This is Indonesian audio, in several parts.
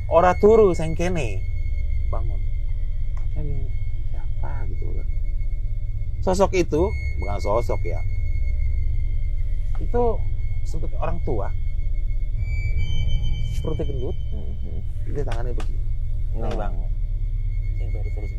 ora turu sing kene. Bangun. Ini siapa gitu kan. Sosok itu, bukan sosok ya. Itu seperti orang tua. Seperti gendut. Dia tangannya begini. Ini bangun. Ini baru terus.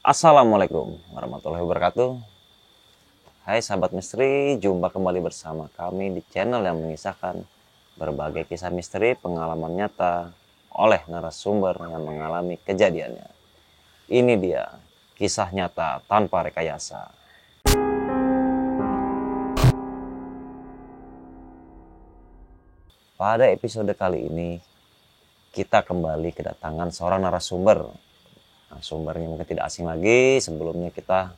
Assalamualaikum warahmatullahi wabarakatuh. Hai sahabat misteri, jumpa kembali bersama kami di channel yang mengisahkan berbagai kisah misteri pengalaman nyata oleh narasumber yang mengalami kejadiannya. Ini dia kisah nyata tanpa rekayasa. Pada episode kali ini kita kembali kedatangan seorang narasumber. Sumbernya mungkin tidak asing lagi. Sebelumnya kita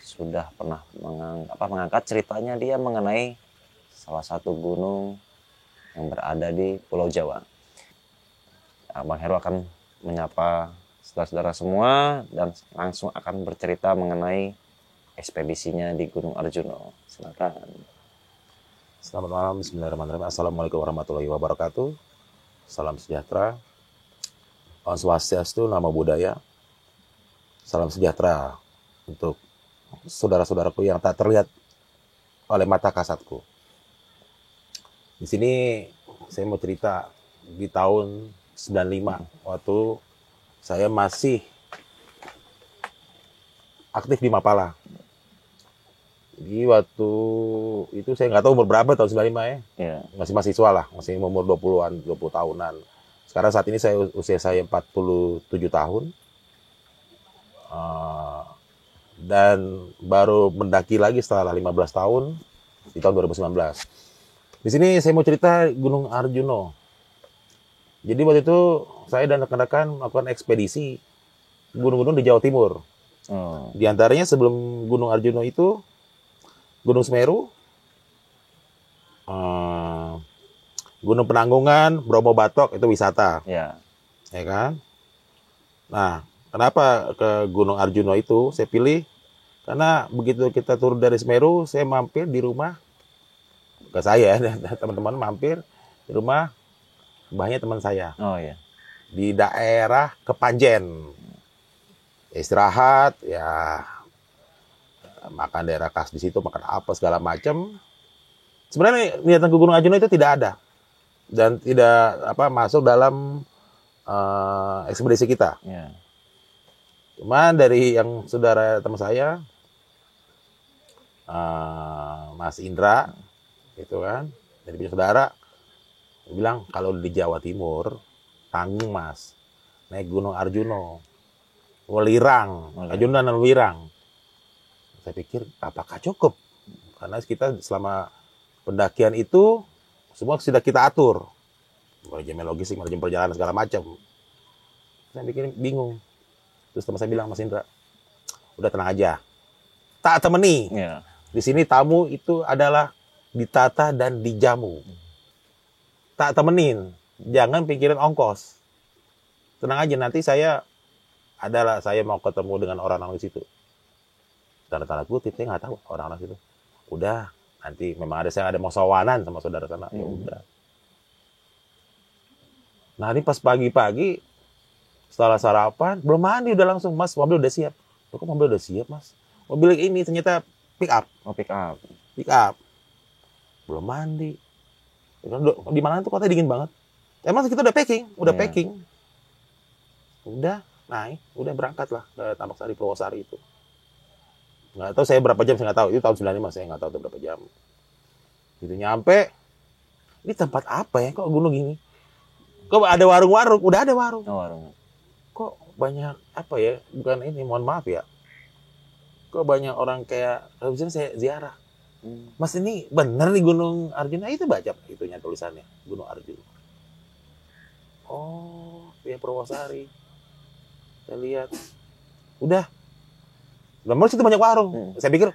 sudah pernah mengangkat ceritanya dia mengenai salah satu gunung yang berada di Pulau Jawa. Bang Heru akan menyapa saudara-saudara semua dan langsung akan bercerita mengenai ekspedisinya di Gunung Arjuno. Silakan. Selamat malam, bismillahirrahmanirrahim. Assalamualaikum warahmatullahi wabarakatuh. Salam sejahtera. Om Swastiastu, Namo Buddhaya. Salam sejahtera untuk saudara-saudaraku yang tak terlihat oleh mata kasatku. Di sini saya mau cerita di tahun 95 waktu saya masih aktif di Mapala. Jadi waktu itu saya nggak tahu umur berapa tahun 95 ya. Ya. Masih mahasiswa lah, masih umur 20-an, 20 tahunan. Sekarang saat ini usia saya 47 tahun. Dan baru mendaki lagi setelah 15 tahun di tahun 2019. Di sini saya mau cerita Gunung Arjuno. Jadi waktu itu saya dan rekan-rekan melakukan ekspedisi gunung-gunung di Jawa Timur. Di antaranya sebelum Gunung Arjuno itu Gunung Semeru, Gunung Penanggungan, Bromo Batok itu wisata. Ya kan? Nah, kenapa ke Gunung Arjuno itu saya pilih? Karena begitu kita turun dari Semeru, saya mampir di rumah, ke saya dan teman-teman mampir di rumah mbahnya teman saya. Oh iya. Di daerah Kepanjen. Istirahat, ya makan daerah khas di situ, makan apa segala macam. Sebenarnya niatan ke Gunung Arjuno itu tidak ada dan tidak masuk dalam ekspedisi kita. Yeah. Cuman dari yang saudara teman saya, Mas Indra, gitu kan, dari punya saudara, dia bilang kalau di Jawa Timur tanggung Mas, naik Gunung Arjuno, Welirang, Arjuno dan Welirang. Saya pikir apakah cukup? Karena kita selama pendakian itu semua sudah kita atur, manajemen logistik, manajemen perjalanan segala macam. Saya pikir bingung. Terus teman saya bilang, Mas Indra, udah tenang aja, tak temeni. Yeah. Di sini tamu itu adalah ditata dan dijamu. Tak temenin, jangan pikirin ongkos. Tenang aja, nanti saya mau ketemu dengan orang-orang di situ. Tanda-tanda kutip, saya nggak tahu orang-orang situ. Udah, nanti memang saya ada mau sawanan sama saudara sana. Ya udah. Nah ini pas pagi-pagi, setelah sarapan, belum mandi udah langsung, Mas, mobil udah siap. Kok mobil udah siap, Mas? Mobil ini ternyata pick up. Oh, pick up. Pick up. Belum mandi. Di mana tuh kotanya dingin banget. Emang kita udah packing, packing. Udah naik, udah berangkat lah ke Tambak Sari, Purwosari itu. Nggak tahu saya berapa jam, saya nggak tahu. Itu tahun 95, saya nggak tahu itu berapa jam. Gitu nyampe, ini tempat apa ya? Kok gunung gini? Kok ada warung-warung? Udah ada warung. Oh, warung. Kok banyak apa ya? Bukan ini, mohon maaf ya. Kok banyak orang kayak, misalnya saya ziarah. Mas ini bener nih Gunung Arjuno? Itu baca itunya tulisannya, Gunung Arjuno. Oh, ya Purwosari. Saya lihat, udah. Nomor situ banyak warung. Saya pikir,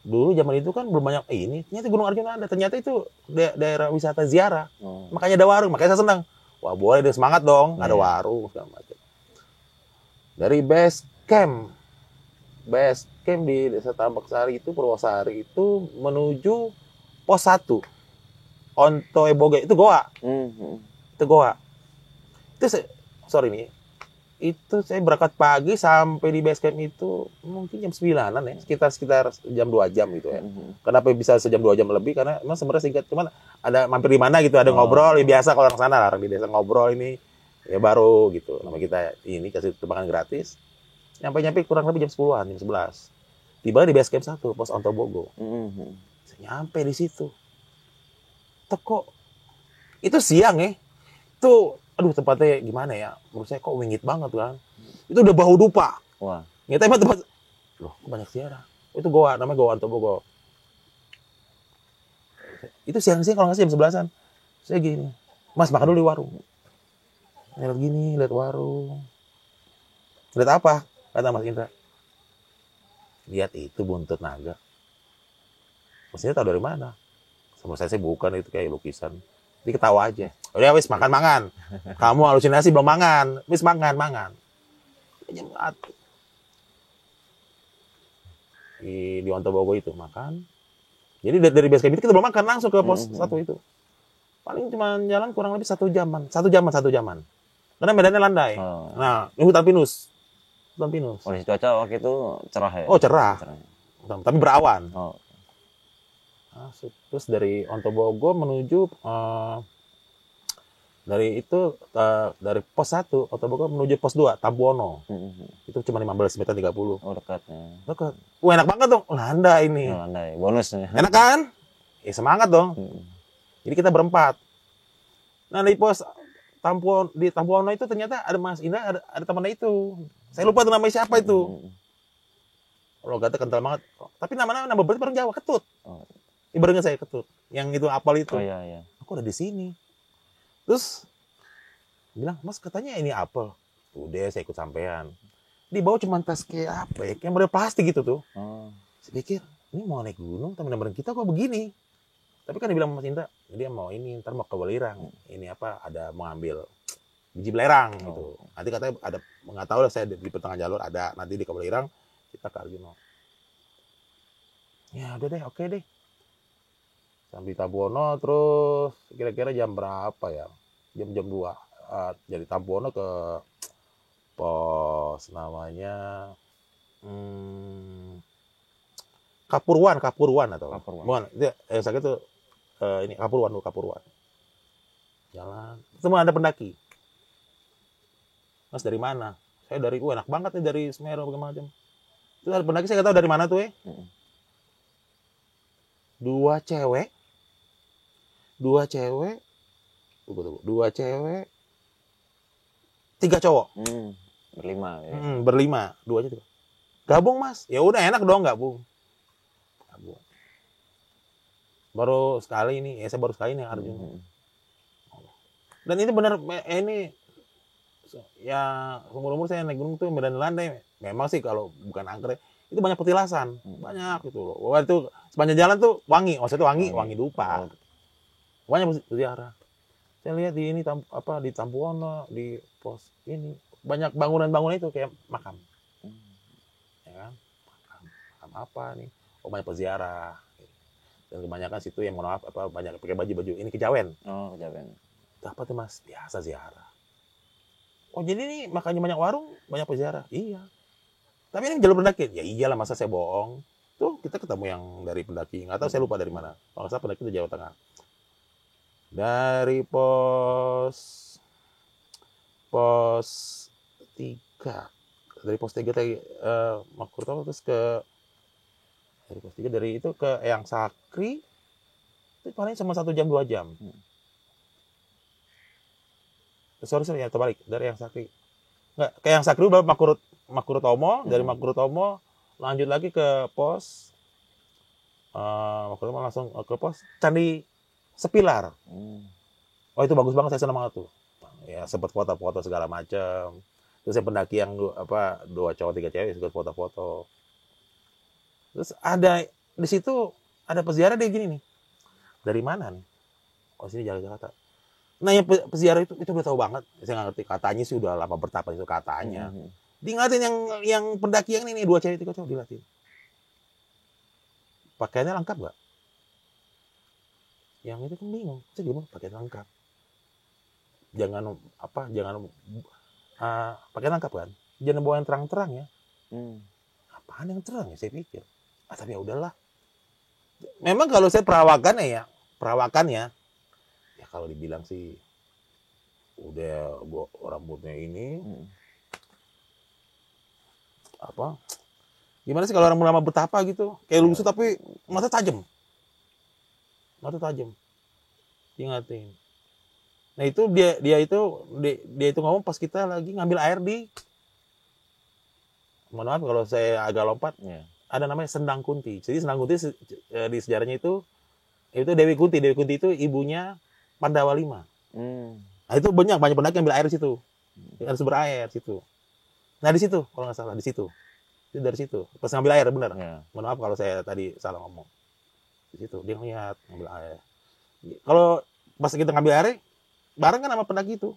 dulu zaman itu kan belum banyak ini. Ternyata Gunung Arjuna ada. Ternyata itu daerah wisata ziarah. Makanya ada warung. Makanya saya senang. Wah boleh deh, semangat dong. Ada warung segala macam. Dari base camp di Desa Tambak Sari itu, Purwosari itu menuju pos 1 Onto Eboge itu goa. Itu goa. Itu sorry nih. Itu saya berangkat pagi sampai di base camp itu mungkin jam 9-an ya, sekitar jam 2 jam gitu ya. Kenapa bisa sejam 2 jam lebih? Karena emang sebenarnya singkat, cuman ada mampir di mana gitu, ada ngobrol, ya biasa kalau orang sana lah, orang di desa ngobrol ini ya baru gitu. Nama kita ini kasih makan gratis. Nyampe kurang lebih jam 10-an, jam 11. Tiba di base camp 1 pos Ontobogo. Saya nyampe di situ. Kok itu siang ya. Itu aduh tempatnya gimana ya, menurut saya kok wingit banget kan. Itu udah bahu dupa. Wah. Nyata emang tempat, loh kok banyak ziarah. Itu goa, namanya Goa Ontobogo. Itu siang-siang kalau nggak sih jam 11-an. Saya gini, Mas makan dulu di warung. Lihat gini, lihat warung. Lihat apa? Kata Mas Indra. Lihat itu buntut naga. Maksudnya tahu dari mana? Sama saya bukan, itu kayak lukisan. Dia ketawa aja. Udah wis makan. Kamu halusinasi belum makan. Wis makan. Di Ontobogo itu makan. Jadi dari base camp itu kita belum makan, langsung ke pos 1 itu. Paling cuma jalan kurang lebih 1 jaman. Karena medannya landai. Nah, ini hutan pinus. Kondisi cuaca waktu itu cerah ya? Oh cerah. Tapi berawan. Terus dari Ontobogo menuju dari pos 1 Ontobogo menuju pos 2 Tampuono. Itu cuma 15 meter 30. Oh dekatnya. Dekat. Wah enak banget dong. Landai ini. Landai. Bonusnya. Enak kan? Semangat dong. Jadi kita berempat. Nah di pos di Tampuono itu ternyata ada Mas Indra, ada temannya itu. Saya lupa tuh namanya siapa itu. Logatnya kental banget. Tapi nama berarti orang Jawa, Ketut. Ibaratnya saya Ketut. Yang itu apal itu. Oh iya. Aku udah di sini. Terus bilang, Mas katanya ini apel. Udah saya ikut sampean. Di bawah cuma tas kayak apa ya? Kayak model plastik gitu tuh. Saya pikir, ini mau naik gunung, teman-teman kita kok begini. Tapi kan dibilang Mas Indra, dia mau ini, ntar mau ke Welirang. Ini apa, ada mau ambil biji belerang gitu. Nanti katanya ada, nggak tahu lah saya di pertengahan jalur ada, nanti di Welirang kita ke Arjuna. Ya udah deh, oke deh. Sampai Tampuono terus kira-kira jam berapa ya? Jam 2. Jadi Tampuono ke pos namanya Kapurwan atau bukan? Itu sakit tuh ini Kapurwan. Jalan. Semua ada pendaki. Mas dari mana? Saya dari enak banget nih dari Semeru bagaimana macam. Terus ada pendaki saya nggak tahu dari mana tuh ya. Dua cewek, tiga cowok. Berlima ya. Berlima, 2 aja tuh. Gabung Mas, ya udah enak dong gabung. Baru sekali ini, saya baru sekali nih Arjuna. Dan ini benar, ini ya umur saya naik gunung tuh medan landai. Memang sih kalau bukan angker itu banyak petilasan, banyak gitu loh. Wah itu sepanjang jalan tuh wangi, maksudnya wangi dupa. Banyak berziarah. Saya lihat di ini di Tampuono, di pos ini banyak bangunan itu kayak makam. Ya kan? Makam apa nih? Oh banyak peziarah. Dan kebanyakan situ yang mohon maaf banyak pakai baju ini kejawen. Oh, kejawen. Apa tuh Mas? Biasa ziarah. Oh jadi ini makanya banyak warung, banyak peziarah. Iya. Tapi ini jalur pendaki. Ya iyalah masa saya bohong. Tuh kita ketemu yang dari pendaki. Nggak tahu saya lupa dari mana. Kalau saya pendaki itu Jawa Tengah. Dari pos 3. Dari pos 3 tadi Makurto terus dari pos 3 dari itu ke Eyang Sakri itu paling cuma 1 jam 2 jam. Sorry ya terbalik dari Eyang Sakri. Enggak, ke Eyang Sakri baru Makurutomo, dari Makurutomo lanjut lagi ke pos Makurutomo langsung ke pos Candi Sepilar. Oh itu bagus banget, saya senang banget tuh. Ya sempat foto-foto segala macam. Terus yang pendaki yang dua cowok tiga cewek ikut foto-foto. Terus ada di situ ada peziarah dia gini nih. Dari mana nih? Oh sini Jakarta. Nah yang peziarah itu udah tahu banget. Saya nggak ngerti, katanya sih udah lama bertapa itu katanya. Diingatin yang pendaki yang ini nih, dua cewek tiga cowok dilatih. Pakaiannya lengkap nggak? Yang itu kan bingung. Saya gimana pakaian lengkap? Jangan pakaian lengkap kan? Jangan bawa yang terang-terang ya. Apaan yang terang ya saya pikir. Tapi ya udahlah. Memang kalau saya perawakan ya kalau dibilang sih udah gua rambutnya ini gimana sih kalau orang lama betapa gitu kayak lusuh tapi mata tajam ingatin. Nah itu dia itu ngomong pas kita lagi ngambil air mohon maaf kalau saya agak lompat, ada namanya Sendang Kunti. Jadi Sendang Kunti di sejarahnya itu Dewi Kunti itu ibunya Pandawa V. Nah itu banyak pendaki ambil air di situ. Ada sumber air situ. Nah di situ kalau nggak salah di situ. Itu dari situ. Pas ngambil air benar. Mohon maaf kalau saya tadi salah ngomong. Di situ dia ngeliat ngambil air. Kalau pas kita ngambil air bareng kan sama pendaki itu.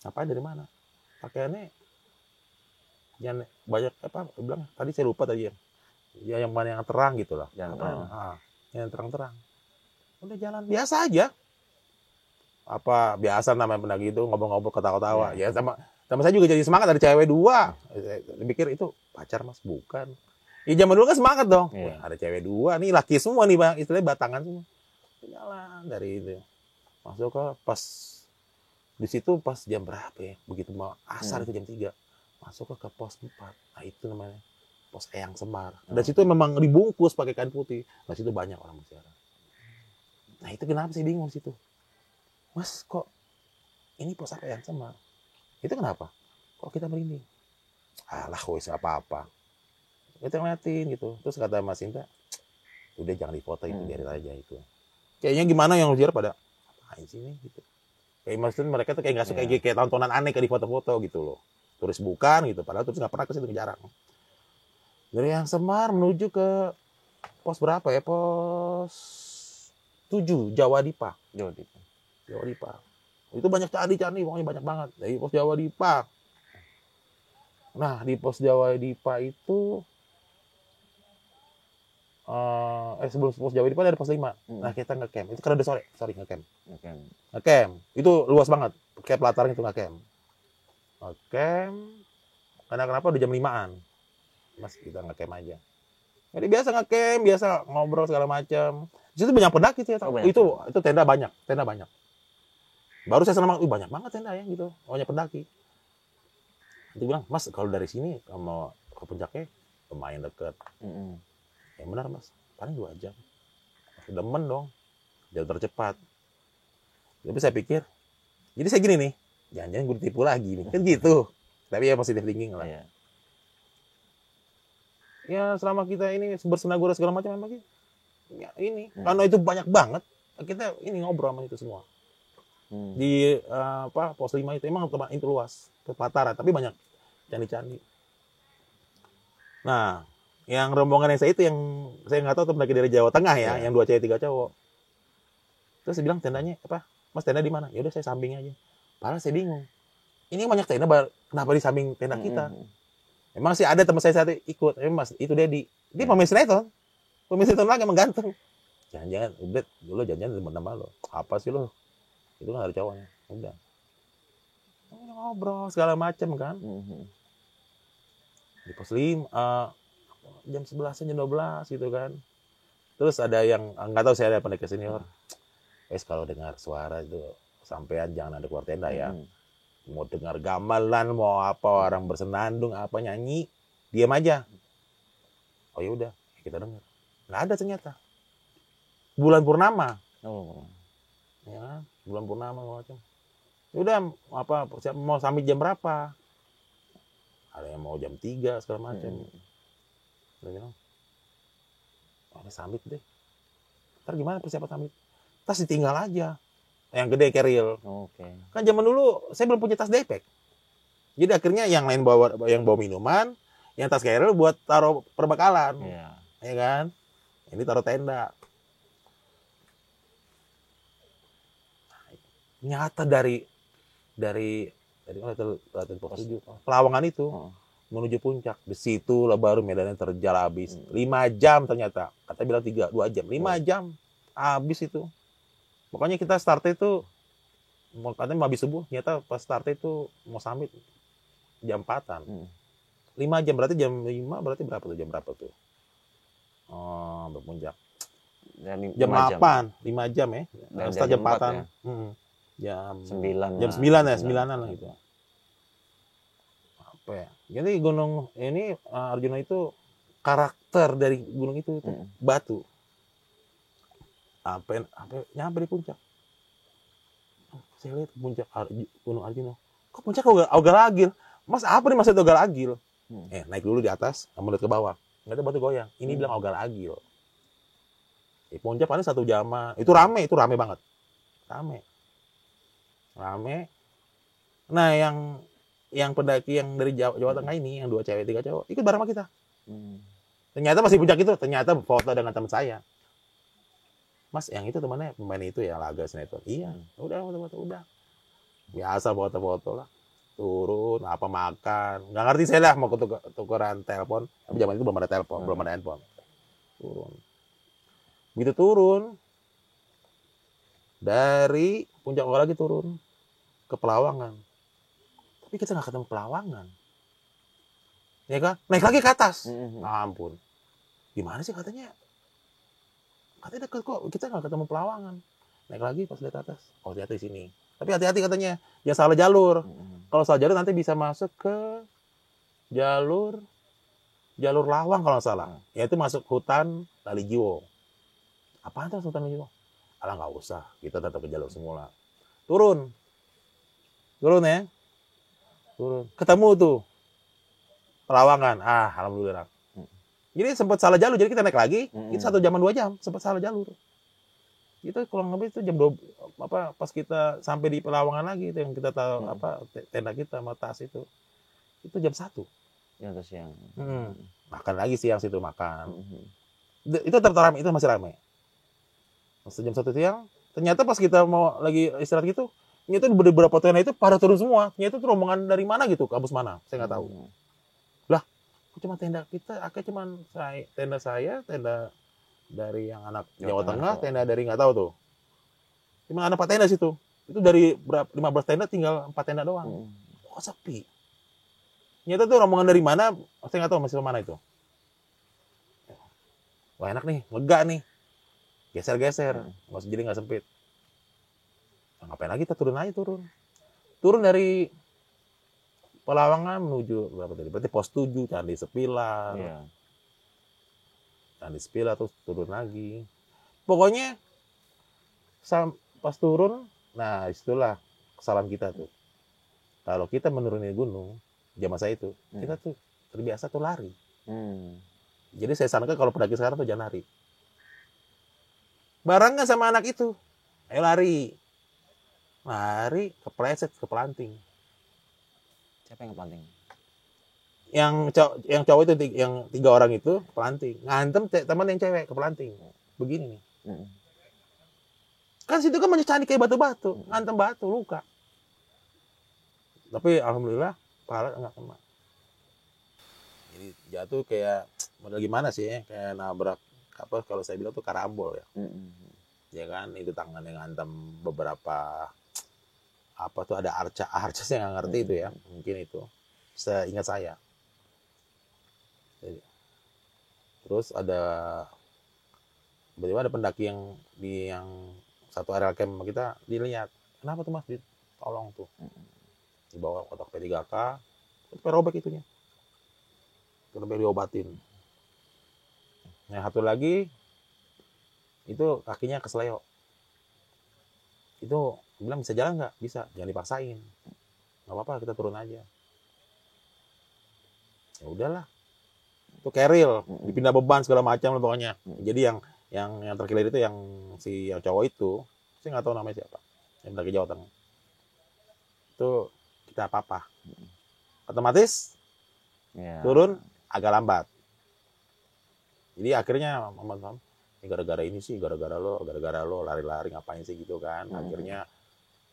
Apa dari mana? Pakaiannya yang banyak bilang tadi saya lupa tadi ya yang mana yang terang gitu lah. Yang terang-terang. Udah jalan biasa aja. Biasa namanya pendaki itu ngobrol-ngobrol ketawa-tawa. Ya sama saya juga jadi semangat, ada cewek dua. Saya pikir itu pacar mas, bukan. Ya zaman dulu kan semangat dong. Wah, ada cewek dua nih, laki semua nih bang, istilahnya batangan semua. Jalan dari itu. Masuk ke pas di situ pas jam berapa ya? Begitu mau asar itu jam 3. Masuk ke pos 4. Nah itu namanya pos Eyang Semar. Dan situ memang dibungkus pakai kain putih. Nah situ banyak orang berziarah. Nah itu kenapa sih bingung situ? Mas kok ini pos apa Eyang Semar? Itu kenapa? Kok kita merinding? Alah wis apa-apa. Kita ngeliatin gitu. Terus kata Mas Indra, udah jangan difoto itu, biarin aja itu. Kayaknya gimana yang ziarah pada apain sih ini gitu. Kayak maksudnya mereka tuh kayak nggak suka kayak tontonan aneh kayak di foto-foto gitu loh. Turis bukan gitu, padahal turis nggak pernah ke situ, jarang. Dari Eyang Semar menuju ke pos berapa ya? Pos 7 Jawa Dipa. Itu banyak candi-candi, pokoknya banyak banget. Dari pos Jawa Dipa. Nah, di pos Jawa Dipa itu sebelum pos Jawa Dipa ada pos 5. Nah, kita nge-camp. Itu karena udah sore, nge-camp. Nge-camp. Itu luas banget. Kayak pelataran itu nge-camp. Nge-camp. Karena kenapa udah jam 5-an. Mas, kita nge-camp aja. Jadi biasa nge-camp, biasa ngobrol segala macam. Di situ banyak pendaki sih. Itu tenda banyak. Baru saya senang, banyak banget tenda ya gitu. Banyak pendaki. Dia bilang, Mas kalau dari sini mau ke puncaknya lumayan deket. Ya benar Mas, paling 2 jam. Demen dong, jauh tercepat. Tapi saya pikir, jadi saya gini nih, jangan-jangan gue ditipu lagi nih, kan gitu. Tapi ya positive thinking lah. Ya selama kita ini bersenagura segala macam memang ya ini, karena itu banyak banget, kita ini ngobrol sama itu semua. Di pos 5 itu emang tempat itu luas, ke Pataran, tapi banyak candi-candi. Nah, yang rombongan yang saya itu yang saya nggak tahu tuh pendaki dari Jawa Tengah ya, yang 2 cewek 3 cowok. Terus saya bilang tendanya Mas tenda di mana? Ya udah saya samping aja. Padahal saya bingung. Ini banyak tenda, kenapa di samping tenda kita? Emang sih ada teman saya satu ikut, Mas itu Dedi. Dia pemain sinetron lagi menggantung. Jangan-jangan udah dulu jangan-jangan teman-teman lo. Apa sih lo? Itu kan ada cowoknya. Udah. Ngobrol segala macam kan. Di pos 5 jam 11 jam 12 gitu kan. Terus ada yang nggak tahu, saya ada pendaki senior. Kalau dengar suara itu sampean jangan ada keluar tenda ya. Mau dengar gamelan, mau apa orang bersenandung, apa nyanyi, diam aja. Oh ya udah, kita dengar. Nggak ada ternyata. Bulan purnama. Ya, bulan purnama macam. Udah mau sampai jam berapa? Ada yang mau jam 3 segala macam. Udah bilang, ini samit deh. Ntar gimana persiapan samit? Tas ditinggal aja. yang gede keril. Oke. Kan zaman dulu saya belum punya tas depek. Jadi akhirnya yang lain yang bawa minuman, yang tas keril buat taruh perbekalan. Iya. Ya kan? Ini taruh tenda. Nyata dari mana tuh, Latihan Pos 7, Pelawangan itu Oh. menuju puncak. Di situ lah baru medannya terjal habis. 5 jam ternyata. Kata bilang 2 jam. 5 jam habis itu. Pokoknya kita start itu katanya mau habis subuh, ternyata pas start itu mau summit jam 4-an. 5 jam berarti jam 5 berarti berapa tuh? Jam berapa tuh? Oh, berpuncak. Jam 8, 5 jam ya. Start jam 4-an. Ya? Jam 9. Jam 9 ya, 9-an lah gitu. Apa ya? Jadi gunung ini Arjuna itu karakter dari gunung itu batu. Apa nyampe di puncak. Saya lihat puncak Gunung Arjuna. Kok puncak Ogal-agil? Mas apa nih maksudnya Ogal-agil? Naik dulu di atas, kamu lihat ke bawah. Nggak ada batu goyang. Ini bilang Ogal-agil. Puncak paling 1 jam. Itu rame banget. Rame. Nah, yang pendaki yang dari Jawa Tengah ini, yang 2 cewek 3 cowok, ikut bareng sama kita. Ternyata masih puncak itu, ternyata foto dengan teman saya. Mas, yang itu temannya pemain itu ya, laga sinetron. Iya, udah. Biasa foto-foto lah. Turun, apa makan. Nggak ngerti saya lah, mau tukeran telepon. Tapi zaman itu belum ada telepon, belum ada handphone. Turun. Begitu turun, dari puncak lagi turun ke Pelawangan. Tapi kita nggak ketemu Pelawangan. Ya kan? Naik lagi ke atas. Ampun. Gimana sih katanya? Katanya deket kok, kita nggak ketemu Pelawangan. Naik lagi pas lihat atas. Oh, ternyata di sini. Tapi hati-hati katanya, jangan salah jalur. Kalau salah jalur nanti bisa masuk ke jalur Lawang kalau nggak salah. Yaitu masuk hutan Talijiwo. Apaan tuh hutan Talijiwo? Alah, nggak usah, kita tetap ke jalur semula. Turun ya. Ketemu tuh Pelawangan. Alhamdulillah. Jadi sempat salah jalur, jadi kita naik lagi. Itu 1 jam 2 jam, sempat salah jalur. Itu kalau lebih itu jam 2 pas kita sampai di Pelawangan lagi itu yang kita tahu tenda kita sama tas itu jam 1. Jam 1 siang. Makan lagi siang situ makan. Itu tetap ramai, itu masih ramai. Pas jam 1 siang, ternyata pas kita mau lagi istirahat gitu, ternyata beberapa tenda itu pada turun semua. Ternyata itu rombongan dari mana gitu, kampus mana, saya nggak tahu. Lah, cuma tenda kita, cuma tenda saya, tenda dari yang anak Jawa Tengah, tenda dari nggak tahu tuh. Cuma ada 4 tenda situ. Itu dari 15 tenda tinggal 4 tenda doang. Kok sepi? Ternyata tuh rombongan dari mana, saya nggak tahu masih mana itu. Wah, enak nih, lega nih. Geser-geser, jadi nggak sempit. Nah, ngapain lagi kita turun dari Pelawangan menuju berapa tadi? Berarti pos 7, Candi Sepilar. Iya. Candi Sepilar terus turun lagi. Pokoknya pas turun, nah itulah kesalahan kita tuh. Kalau kita menuruni gunung, zaman saya itu, kita tuh terbiasa tuh lari. Jadi saya sarankan kalau pendaki sekarang tuh jangan lari. Barengan sama anak itu. Ayo lari. Lari, kepleset, kepelanting. Siapa yang ngepelanting? Yang cowok itu, yang 3 orang itu kepelanting. Ngantem teman yang cewek kepelanting. Begini nih. Kan situ kan mencari kayak batu-batu. Ngantem batu, luka. Tapi alhamdulillah, pahala nggak kena. Jadi jatuh kayak, model gimana sih ya? Kayak nabrak, kalau saya bilang tuh karambol ya. Ya kan, itu tangannya ngantem beberapa, ada arca saya nggak ngerti itu ya, mungkin itu seingat saya. Jadi, terus tiba-tiba ada pendaki yang satu area camp kita dilihat, kenapa tuh Mas, ditolong tuh, dibawa kotak P3K, sampai robek itunya, sampai diobatin. Yang satu lagi itu kakinya kesleo, itu bilang bisa jalan nggak? Bisa, jangan dipaksain. Nggak apa-apa, kita turun aja. Ya udahlah. Itu keril, dipindah beban segala macam lah pokoknya. Jadi yang terkilir itu yang cowok itu, saya nggak tahu namanya siapa. yang dari Jawa Tengah. Itu kita apa-apa. Otomatis Ya. turun agak lambat. Jadi akhirnya Muhammad ini gara-gara ini sih, gara-gara lo lari-lari ngapain sih gitu kan. Akhirnya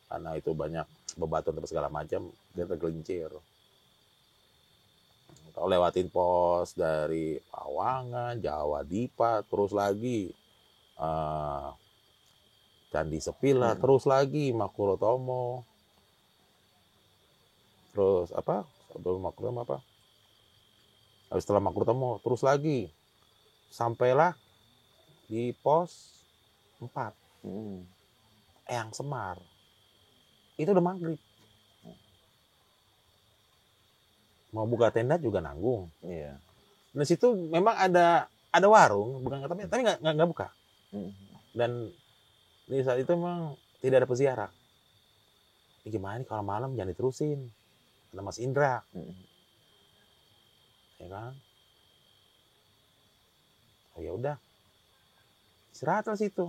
karena itu banyak bebatuan terus segala macam, dia tergelincir. Kalau lewatin pos dari Pawangan, Jawa Dipa, terus lagi Candi Sepila, terus lagi Makurotomo, terus apa? Sebelum Makurotomo apa? Habis setelah Makurotomo, terus lagi sampailah di pos 4 Eyang Semar. Itu udah maghrib. Mau buka tenda juga nanggung. Iya. Di situ memang ada warung, bukan tapi nggak buka. Dan di saat itu memang tidak ada peziarah. Ini gimana nih kalau malam jangan diterusin. Kata Mas Indra. Ya kan? Oh ya udah. Istirahatlah situ.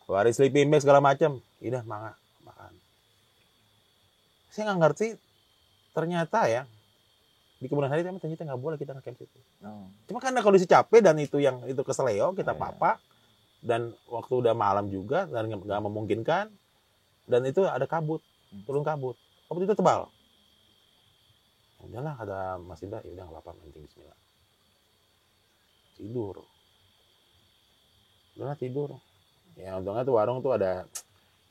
Lari sleeping bag segala macam. Udah makan. Saya nggak ngerti. Ternyata ya di kemudian hari ternyata nggak boleh kita ngecamp situ. Cuma karena kondisi capek dan itu keseleo kita papa dan waktu udah malam juga dan nggak memungkinkan dan itu ada kabut, turun kabut itu tebal. Udahlah kata Mas Indra, ya udah nggak apa-apa, penting Bismillah. Tidur. Udahlah tidur. Ya untungnya tuh warung tuh ada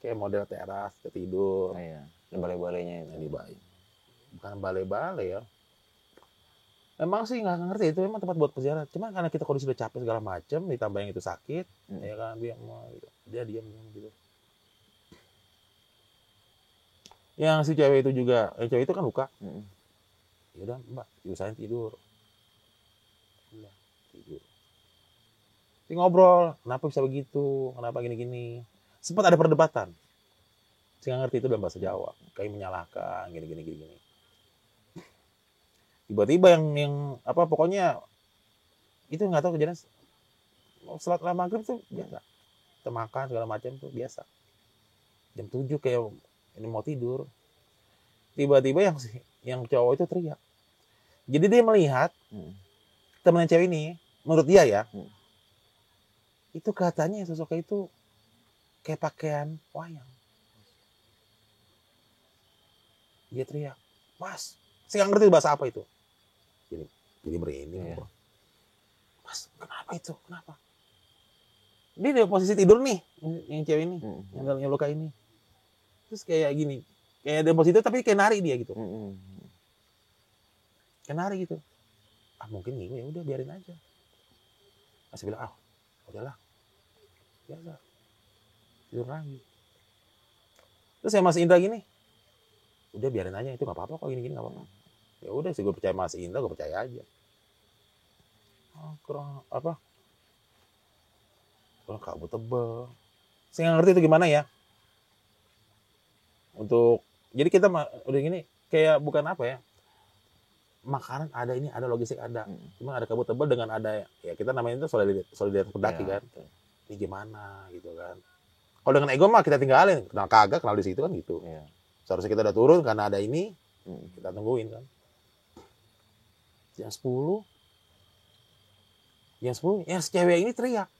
kayak model teras, tidur. Iya. Dan balai-balainya itu. Jadi baik. Bukan balai-balai ya. Emang sih nggak ngerti itu emang tempat buat peziarah. Cuma karena kita kondisi sudah capek segala macam, ditambah yang itu sakit, ya kan dia mau gitu. Dia diam gitu. Yang si cewek itu juga, cewek itu kan luka. Ya udah Mbak, diusahain tidur. Udah, tidur. Dia ngobrol, kenapa bisa begitu? Kenapa gini-gini? Sempat ada perdebatan. Saya nggak ngerti itu dalam bahasa Jawa. Kayak menyalahkan, gini. Tiba-tiba yang apa pokoknya itu nggak tahu kejadian setelah maghrib tuh biasa. Kita makan segala macam tuh biasa. Jam 7 kayak ini mau tidur. Tiba-tiba yang cowok itu teriak. Jadi dia melihat temen cewek ini, menurut dia ya, itu katanya sosoknya itu kayak pakaian wayang. Dia teriak, Mas, saya nggak ngerti bahasa apa itu. Jadi merinding. Ya. Mas, kenapa itu? Kenapa? Dia di posisi tidur nih, yang cewek ini, yang luka ini. Terus kayak gini, kayak di posisi itu tapi kayak nari dia gitu. Kayak nari gitu. Mungkin nih, ya udah biarin aja. Masih bilang, udahlah. Biasa. Tidur lagi. Terus saya Mas Indra gini, udah biarin aja, itu nggak apa-apa kok gini-gini nggak apa-apa. Ya udah sih gue percaya Mas Indra, gue percaya aja. Kurang apa? Kurang kabut tebel. Saya nggak ngerti itu gimana ya. Jadi kita udah gini kayak bukan apa ya? Makanan ada ini, ada logistik ada. Cuma ada kabut tebal dengan ada ya kita namanya itu solidaritas pendaki kan. Betul. Ini gimana gitu kan. Kalau dengan ego mah kita tinggalin, kenal di situ kan gitu. Iya. Seharusnya kita udah turun karena ada ini, kita tungguin kan. Jam 10, yang si cewek ini teriak.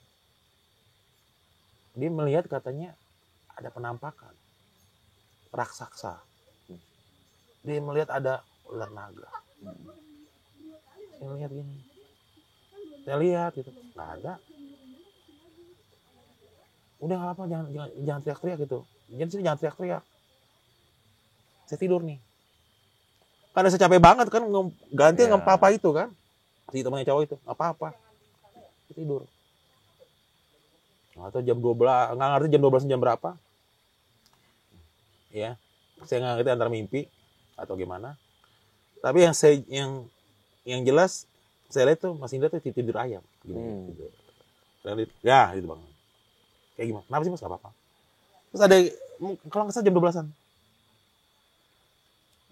Dia melihat katanya ada penampakan raksasa. Dia melihat ada ular naga. Saya lihat gini. Saya lihat gitu. Nggak ada. Udah nggak apa, jangan teriak-teriak gitu. Jangan teriak-teriak. Saya tidur nih. Karena saya capek banget kan ganti apa itu kan. Si temannya cowok itu, apa-apa. Saya tidur. Nggak tahu jam 12, nggak ngerti jam 12 jam berapa. Ya. Saya nggak ngerti antara mimpi atau gimana. Tapi yang jelas saya lihat tuh Mas Indra tuh tidur ayam gini gitu. Ya, gitu Bang. Kayak gimana? Kenapa sih Mas? Gak apa-apa. Terus ada kalau nggak salah jam 12-an.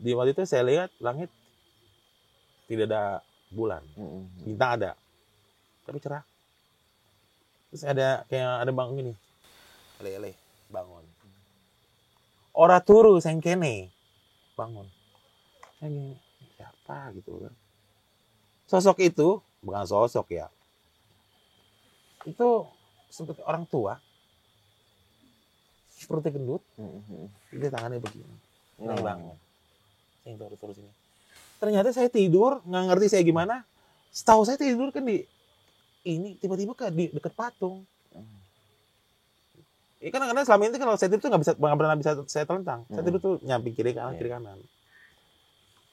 Di waktu itu saya lihat langit tidak ada bulan. Bintang ada. Tapi cerah. Terus ada kayak ada bang gini. Lele, bangun. Ora turu sing kene. Bangun. Ini siapa gitu kan. Sosok itu, bukan sosok ya. Itu seperti orang tua. Perutnya gendut, dia tangannya begini. Saya bangun. Saya turun sini. Ternyata saya tidur, nggak ngerti saya gimana. Setahu saya tidur kan di ini tiba-tiba di dekat patung. Ya kan karena selama ini kalau saya tidur tuh nggak pernah bisa saya telentang. Saya tidur tuh nyamping kiri kanan.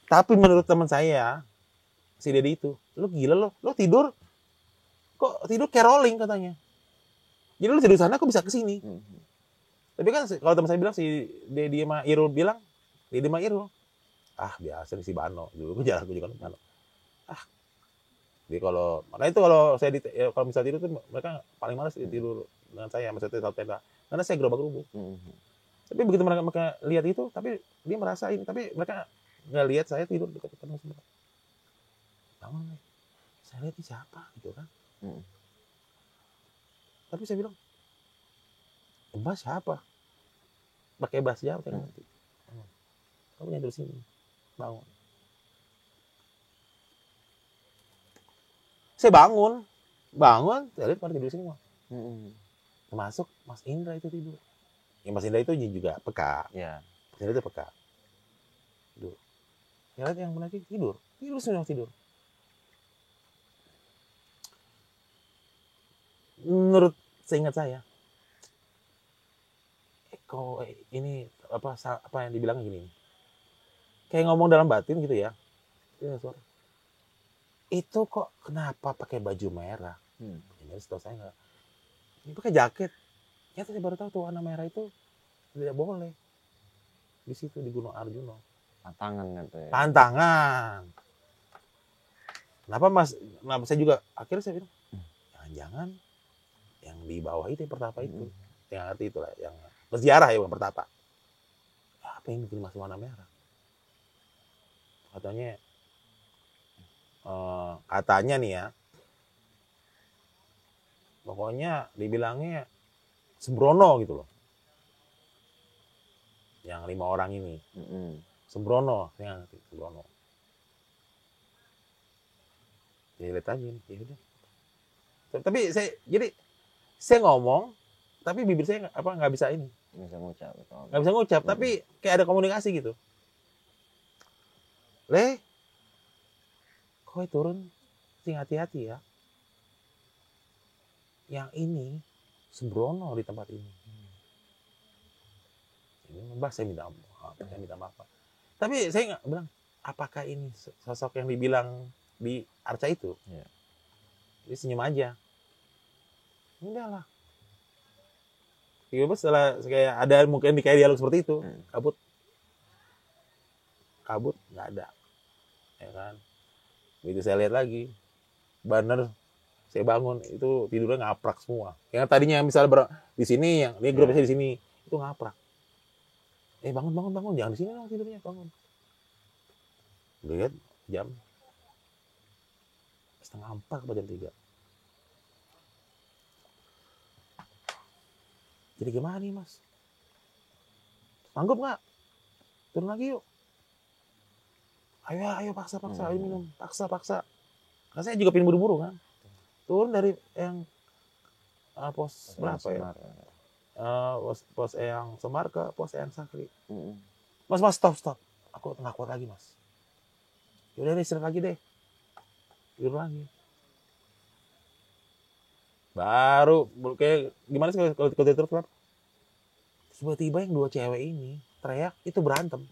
Tapi menurut teman saya, si Dedi itu, lu gila lo tidur, kok tidur kayak rolling katanya. Jadi lu tidur sana, kok bisa ke sini? Tapi kan kalau teman saya bilang si Dedi sama Irul bilang, Dedi sama Irul, biasa nih si Bano, dulu gue jarang juga Bano. Jadi makanya itu kalau saya kalau misalnya tidur tuh mereka paling malas tidur dengan saya, maksudnya satu tenda, karena saya gerobak-gerubuk. Tapi begitu mereka lihat itu, tapi dia merasain, tapi mereka nggak lihat saya tidur dekat semua. Bangun nih, saya lihat ini siapa gitu kan. Tapi saya bilang, Mbak siapa? Pakai bahasa Jawa saya ngerti. Kamu yang tidur sini, bangun. Saya bangun, saya lihat pada tidur semua. Termasuk Mas Indra itu tidur. Ya Mas Indra itu juga peka. Ya. Mas Indra itu peka. Tidur. Saya lihat yang lagi tidur semua tidur. Menurut seingat saya, kok ini apa yang dibilang gini, kayak ngomong dalam batin gitu ya. Itu kok kenapa pakai baju merah? Ini setahu saya nggak. Ini pakai jaket. Ya saya baru tahu tuh warna merah itu tidak boleh di situ di Gunung Arjuna. Pantangan gitu ya. Pantangan. Kenapa saya juga akhirnya saya bilang, jangan-jangan yang di bawah itu yang pertapa itu, yang arti itulah yang berziarah ya, bukan pertapa. Apa yang bikin masuk warna merah? Katanya nih ya, pokoknya dibilangnya sembrono gitu loh. Yang 5 orang ini. Sembrono, saya ngerti, sembrono. Ya lihat aja nih, ya udah. Tapi saya ngomong, tapi bibir saya nggak bisa ini. Nggak bisa ngucap, tapi kayak ada komunikasi gitu. Kok turun, sing hati-hati ya. Yang ini sembrono di tempat ini. Mbak saya minta maaf. Tapi saya nggak bilang, apakah ini sosok yang dibilang di Arca itu? Ya. Dia senyum aja. Udahlah. Tiba-tiba setelah kayak ada mungkin kayak dialog seperti itu, kabut nggak ada, ya kan? Begitu saya lihat lagi, bener saya bangun itu tidurnya ngaprak semua. Yang tadinya misalnya di sini, yang dia grupnya di sini itu ngaprak. Bangun, jangan di sini dong tidurnya, bangun. Lihat jam 3:30 atau jam 3. Jadi gimana nih Mas? Sanggup nggak? Turun lagi yuk. Ayo paksa, ayo minum, paksa. Karena saya juga pengen buru-buru kan. Turun dari yang pos berapa ya? Pos yang Semar ke pos yang Sakri. Mas stop. Aku nggak kuat lagi Mas. Yaudah deh, istirahat lagi deh. Tidur lagi. Baru kayak gimana sih kalau tidur kenapa? Tiba-tiba yang 2 cewek ini teriak, itu berantem.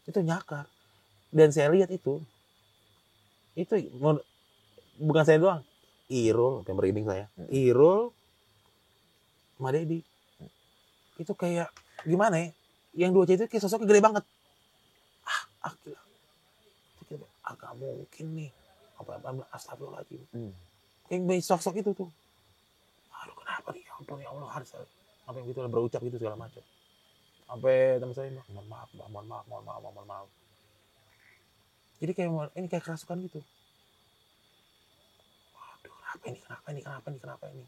Itu nyakar. Dan saya lihat itu bukan saya doang. Irul, yang merinding saya. Irul sama Dedi. Itu kayak gimana ya? Yang 2 cewek itu kayak sosoknya gede banget. Gila. Agak mungkin nih. Astagfirullahaladzim. Kayak sosok itu tuh. Aduh kenapa nih? Ya ampun ya Allah, harus sampai gitu berucap gitu segala macam. Sampai teman saya bilang, mohon maaf. Jadi ini kayak kerasukan gitu. Waduh, kenapa ini?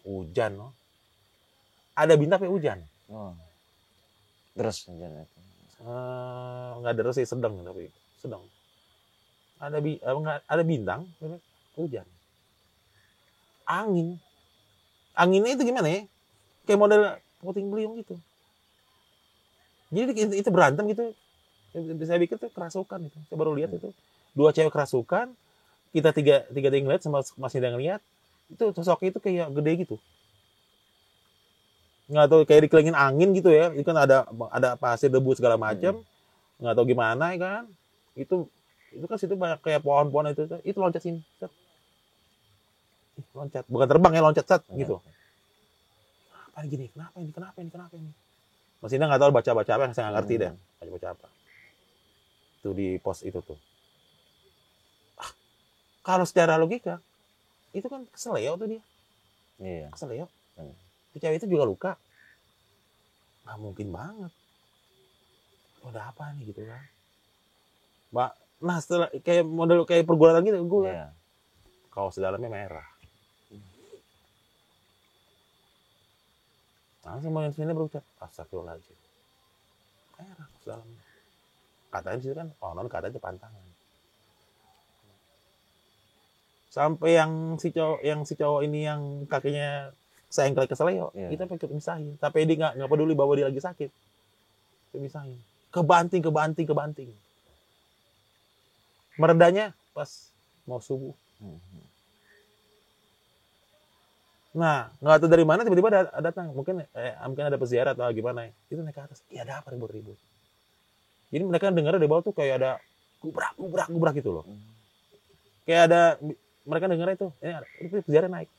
hujan, no. Ada bintang tapi hujan. Oh. Terus hujan itu. Nggak deras sih, sedang tapi sedang. Ada bintang, hujan. Anginnya itu gimana ya? Kayak model puting beliung gitu. Jadi itu berantem gitu. Saya pikir tuh kerasukan itu. Saya baru lihat itu. 2 cewek kerasukan. Kita tiga yang ngeliat sama masih ada ngeliat. Itu sosoknya itu kayak gede gitu. Nggak tahu kayak dikelilingin angin gitu ya. Itu kan ada pasir, debu segala macam. Nggak tahu gimana ya kan. Itu kan situ banyak kayak pohon-pohon itu loncat sini. Set. Loncat. Bukan terbang ya, loncat set gitu. Apa gini? Kenapa ini? Mas Indah nggak tahu baca apa, saya nggak ngerti deh. Baca apa. Itu di pos itu tuh. Kalau secara logika, itu kan keseleo tuh dia. Iya. Keseleo. Si cewek itu juga luka. Nggak mungkin banget. Udah apa nih gitu kan. Nah setelah kayak model kayak pergulatan gitu, gue Iya. kaos dalamnya merah. Langsung main sini berucap, astagfirullahaladzim. Merah kaos dalamnya. Katanya di situ kan, non katanya pantangan. Sampai yang si cowok ini yang kakinya sengklek keseleo, kita ikut misahin. Tapi dia nggak peduli bahwa dia lagi sakit. Kita misahin. Kebanting. Meredanya pas mau subuh. Nah, nggak tahu dari mana tiba-tiba ada datang. Mungkin ada peziarah atau gimana. Itu naik ke atas. Iya, ada apa ribut-ribut. Jadi mereka dengar di bawah tuh kayak ada gubrak gitu loh. Kayak ada mereka dengar itu peziarah naik.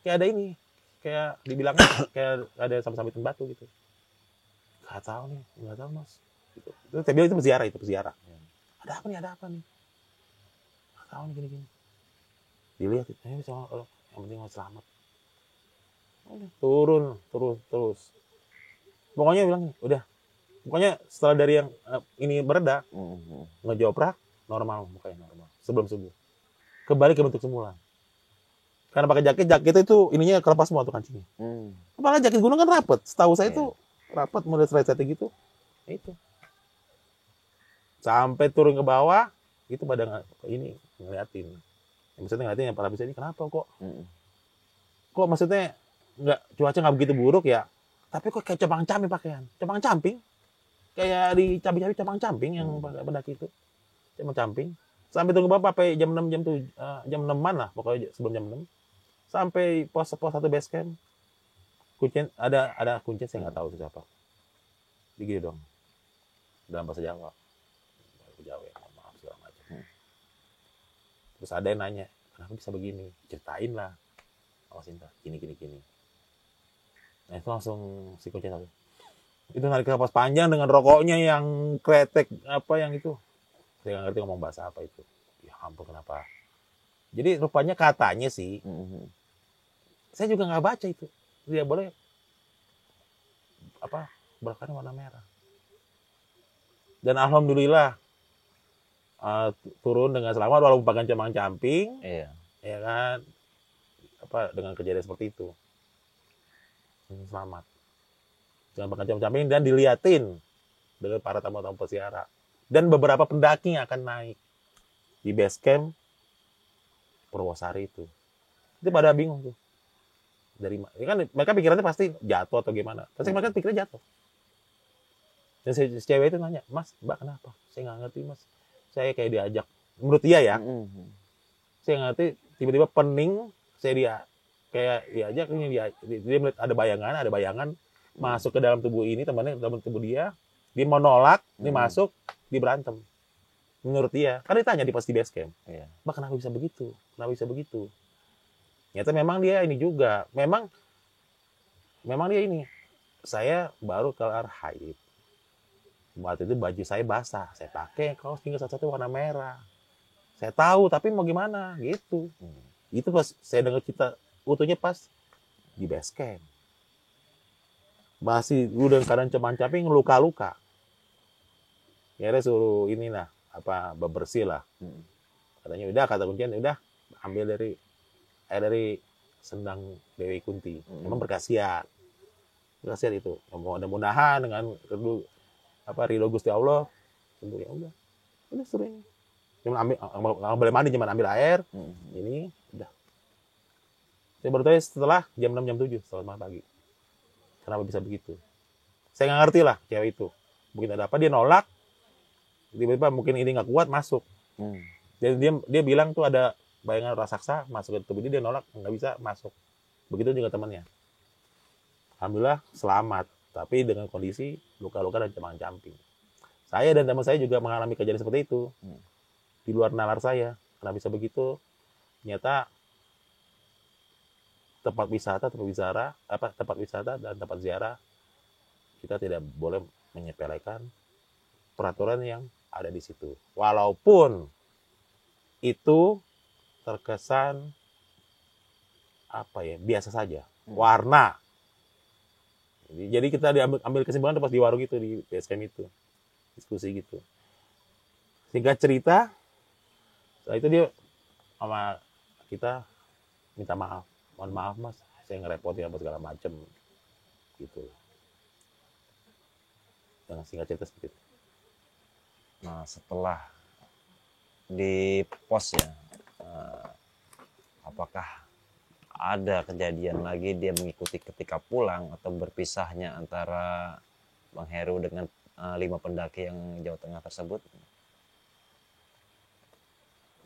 Kayak ada ini. Kayak dibilangnya kayak ada sambitan batu gitu. Nggak tahu Mas. Gitu. Itu peziarah. Ada apa nih? Nggak tahu nih gini. Dilihat itu, yang penting mau selamat. Turun terus. Pokoknya bilang udah. Pokoknya setelah dari yang ini bereda, ngejoprak normal, mukanya normal. Sebelum subuh. Kembali ke bentuk semula. Karena pakai jaket itu ininya kelepas semua tuh kancingnya. Apalagi jaket gunung kan rapet. Setahu saya itu rapet model straight gitu. Itu. Sampai turun ke bawah, itu pada ini ngeliatin. Maksudnya ngeliatin yang para bisa ini kenapa kok? Kok maksudnya cuaca nggak begitu buruk ya? Tapi kok kayak cabang-camping pakaian. Cabang-camping. Kayak di cabai-cabai cabang-camping yang pakai pendaki itu. Cabang-camping. Sampai tunggu bapak sampai jam 6 jam 6-an lah pokoknya sebelum jam 6. Sampai pos 1 base camp. Kuncen ada kuncen saya nggak tahu itu siapa. Begini dong. Dalam bahasa Jawa. Bahasa Jawa ya, maaf segala macam. Terus ada yang nanya, kenapa bisa begini? Ceritain lah. Oh Sinta, gini. Nah itu langsung si kuncen satu. Itu narik kapas panjang dengan rokoknya yang kretek apa yang itu. Saya nggak ngerti ngomong bahasa apa itu. Ya ampun kenapa. Jadi rupanya katanya sih. Saya juga nggak baca itu. Dia boleh belakangnya warna merah. Dan alhamdulillah turun dengan selamat walaupun pakai camping. Iya. Ya kan. Dengan kejadian seperti itu. Selamat. Dengan pakai camping dan diliatin dengan para tamu-tamu peziarah. Dan beberapa pendaki yang akan naik di base camp Purwosari itu. Itu pada bingung tuh. Kan mereka pikirannya pasti jatuh atau gimana. Pasti mereka pikirnya jatuh. Dan si cewek itu nanya, Mas, Mbak kenapa? Saya nggak ngerti Mas. Saya kayak diajak. Menurut dia ya. Saya nggak ngerti. Tiba-tiba pening. Saya kayak diajak. Dia melihat ada bayangan. Masuk ke dalam tubuh ini. Temannya ke dalam tubuh dia. Dia mau nolak. Dia masuk. Dia berantem. Menurut dia. Kan ditanya pas di base camp. Mbak kenapa bisa begitu? Ternyata memang dia ini juga. Memang dia ini. Saya baru kelar haid. Waktu itu baju saya basah. Saya pakai kaos tinggal satu-satu warna merah. Saya tahu, tapi mau gimana? Gitu. Itu pas saya dengar cerita utuhnya pas di base camp. Masih udah keadaan camping luka-luka. Ya dia suruh inilah bebersih lah. Katanya udah, kata kuncian udah ambil dari Sendang Dewi Kunti. Memang berkhasiat itu. Mudah-mudahan dengan ridho Gusti Allah, tentu ya udah sering. Cuma nggak boleh mandi, cuma ambil air. Ini udah. Saya baru tahu setelah jam 6 jam 7 selamat pagi. Kenapa bisa begitu? Saya nggak ngerti lah cewek itu. Mungkin ada apa dia nolak. Tiba-tiba mungkin ini nggak kuat masuk. Jadi dia bilang tuh ada bayangan raksasa masuk ke tubuh dia nolak, nggak bisa masuk. Begitu juga temannya. Alhamdulillah selamat, tapi dengan kondisi luka-luka dan camang-camping. Saya dan teman saya juga mengalami kejadian seperti itu. Di luar nalar saya. Kenapa bisa begitu? Ternyata tempat wisata dan tempat ziarah kita tidak boleh menyepelekan peraturan yang ada di situ. Walaupun itu terkesan biasa saja. Warna. Jadi kita ambil kesimpulan pas di warung itu, di basecamp itu. Diskusi gitu. Singkat cerita, setelah itu dia sama kita minta maaf. Mohon maaf mas, saya ngerepotin apa segala macem. Gitu. Dengan singkat cerita seperti itu. Nah setelah di pos ya, apakah ada kejadian lagi dia mengikuti ketika pulang atau berpisahnya antara Bang Heru dengan 5 pendaki yang Jawa Tengah tersebut?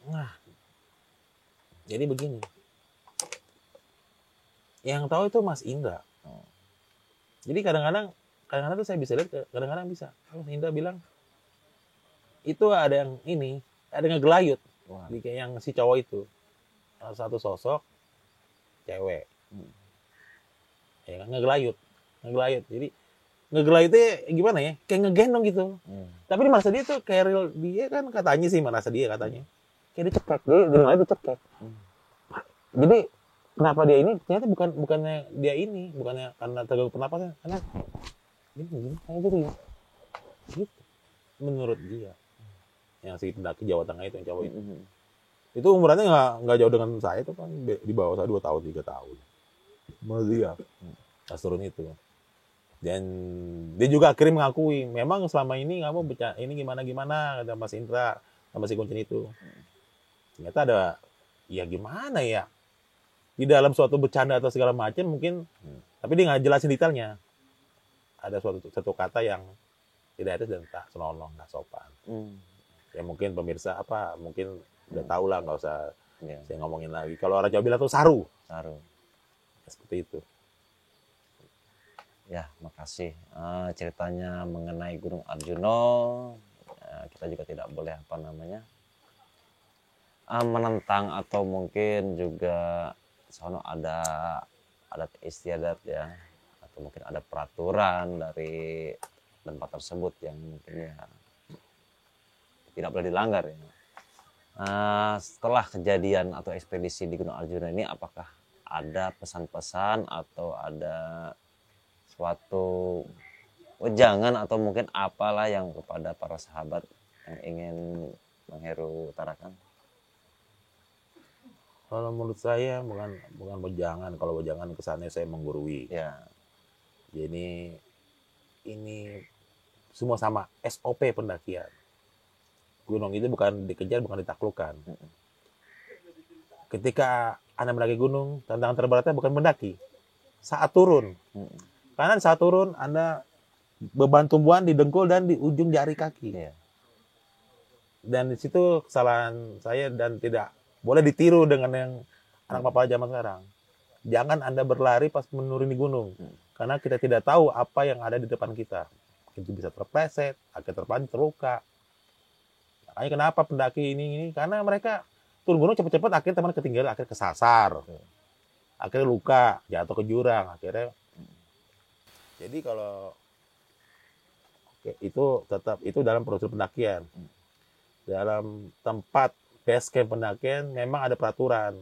Nah, jadi begini. Yang tahu itu Mas Indra. Jadi kadang-kadang tuh saya bisa lihat, kadang-kadang bisa. Mas Indra bilang, itu ada yang ada ngegelayut. Kayak yang si cowok itu. Satu sosok, cewek. Ya kan, ngegelayut. Jadi, ngegelayutnya gimana ya? Kayak ngegendong gitu. Tapi dia merasa dia tuh kayak real, dia kan katanya sih merasa dia katanya. Kayak dia cekek, dia cekek. Jadi, kenapa dia ini? Ternyata bukannya dia ini, bukannya karena terganggu pernapasan, karena gini, kayak gitu. Menurut dia. Yang si pendaki Jawa Tengah itu, yang cowok itu. Itu umurannya nggak jauh dengan saya, itu kan di bawah saya 2 tahun 3 tahun. Menurut dia, pas turun itu. Dan dia juga akhirnya mengakui, memang selama ini kamu ini gimana kata Mas Indra sama si kuncin itu. Ternyata ada, ya gimana ya? Di dalam suatu bercanda atau segala macam mungkin, tapi dia nggak jelasin detailnya. Ada satu kata yang tidak etis dan tak senonoh, nggak sopan. Ya mungkin pemirsa mungkin udah tahu lah, nggak usah saya ngomongin lagi. Kalau orang Jawa bilang tuh saru. Ya, seperti itu. Ya, makasih. Ceritanya mengenai Gunung Arjuno, kita juga tidak boleh menentang atau mungkin juga sono ada adat istiadat ya, atau mungkin ada peraturan dari tempat tersebut yang mungkin ya tidak boleh dilanggar ya. Setelah kejadian atau ekspedisi di Gunung Arjuna ini, apakah ada pesan-pesan atau ada suatu wejangan atau mungkin apalah yang kepada para sahabat yang ingin Bang Heru utarakan? Kalau menurut saya bukan wejangan. Kalau wejangan kesannya saya menggurui. Ya. Jadi ini semua sama SOP pendakian. Gunung itu bukan dikejar, bukan ditaklukkan. Ketika Anda mendaki gunung, tantangan terberatnya bukan mendaki, saat turun. Karena saat turun Anda beban tumbuhan di dengkul dan di ujung jari kaki. Dan di situ kesalahan saya dan tidak boleh ditiru dengan yang anak bapak zaman sekarang. Jangan Anda berlari pas menuruni gunung. Karena kita tidak tahu apa yang ada di depan kita. Itu bisa terpleset, akhirnya terpancing, terluka. Makanya kenapa pendaki ini? Karena mereka turun gunung cepat-cepat, akhirnya teman ketinggalan, akhirnya kesasar. Akhirnya luka, jatuh ke jurang, akhirnya. Jadi kalau itu tetap itu dalam proses pendakian. Dalam tempat base camp pendakian memang ada peraturan.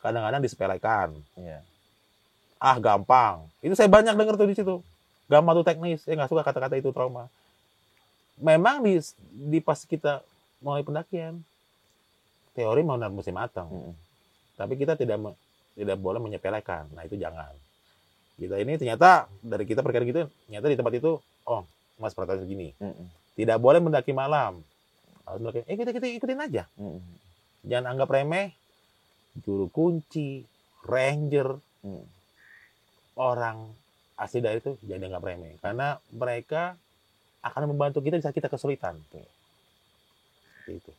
Kadang-kadang disepelekan. Gampang. Itu saya banyak dengar tuh di situ. Gampang tuh teknis. Saya nggak suka kata-kata itu, trauma. Memang di pas kita mulai pendakian, teori mesti matang. Tapi kita tidak tidak boleh menyepelekan. Nah itu jangan. Kita ini ternyata dari kita perkara gitu, ternyata di tempat itu, oh Mas perhatian segini, tidak boleh mendaki malam. Harus mendaki, kita ikutin aja. Jangan anggap remeh. Juru kunci, ranger, orang asli daerah itu jangan dianggap remeh. Karena mereka akan membantu kita di saat kita kesulitan. Gitu.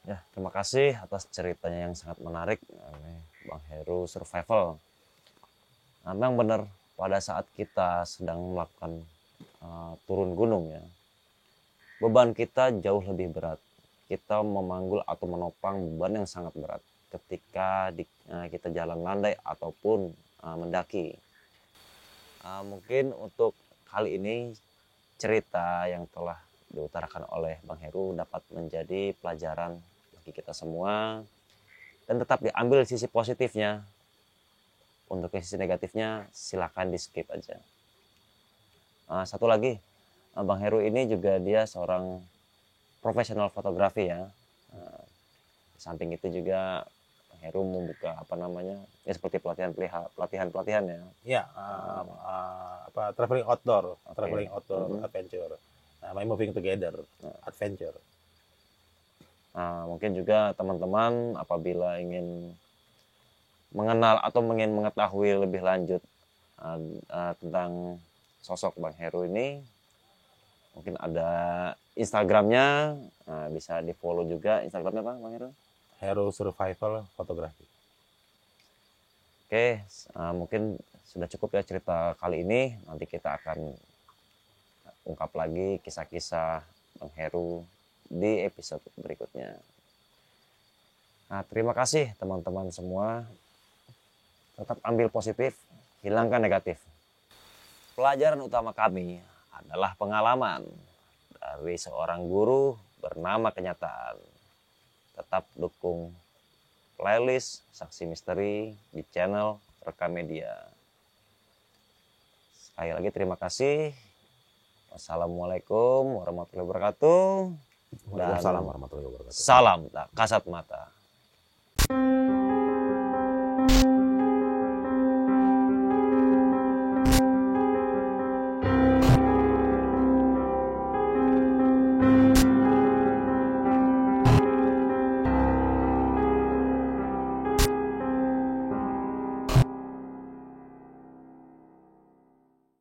Ya, terima kasih atas ceritanya yang sangat menarik oleh Bang Heru Survival. Memang benar pada saat kita sedang melakukan turun gunung ya, beban kita jauh lebih berat. Kita memanggul atau menopang beban yang sangat berat ketika kita jalan landai ataupun mendaki. Mungkin untuk kali ini cerita yang telah diutarakan oleh Bang Heru dapat menjadi pelajaran bagi kita semua, dan tetap diambil sisi positifnya. Untuk sisi negatifnya silakan di skip aja. Satu lagi, Bang Heru ini juga dia seorang profesional fotografi ya. Di samping itu juga Bang Heru membuka ya seperti pelatihan ya. Ya, traveling outdoor, Okay. adventure. Namanya moving together, adventure. Mungkin juga teman-teman apabila ingin mengenal atau ingin mengetahui lebih lanjut tentang sosok Bang Heru ini, mungkin ada Instagramnya, bisa di follow juga. Instagramnya apa Bang Heru? Heru Survival Fotografi. Oke, mungkin sudah cukup ya cerita kali ini. Nanti kita akan ungkap lagi kisah-kisah Bang Heru di episode berikutnya. Terima kasih teman-teman semua. Tetap ambil positif, hilangkan negatif. Pelajaran utama kami adalah pengalaman dari seorang guru bernama kenyataan. Tetap dukung playlist Saksi Misteri di channel Rekam Media. Sekali lagi terima kasih. Wassalamualaikum warahmatullahi wabarakatuh. Waalaikumsalam warahmatullahi wabarakatuh. Salam tak kasat mata.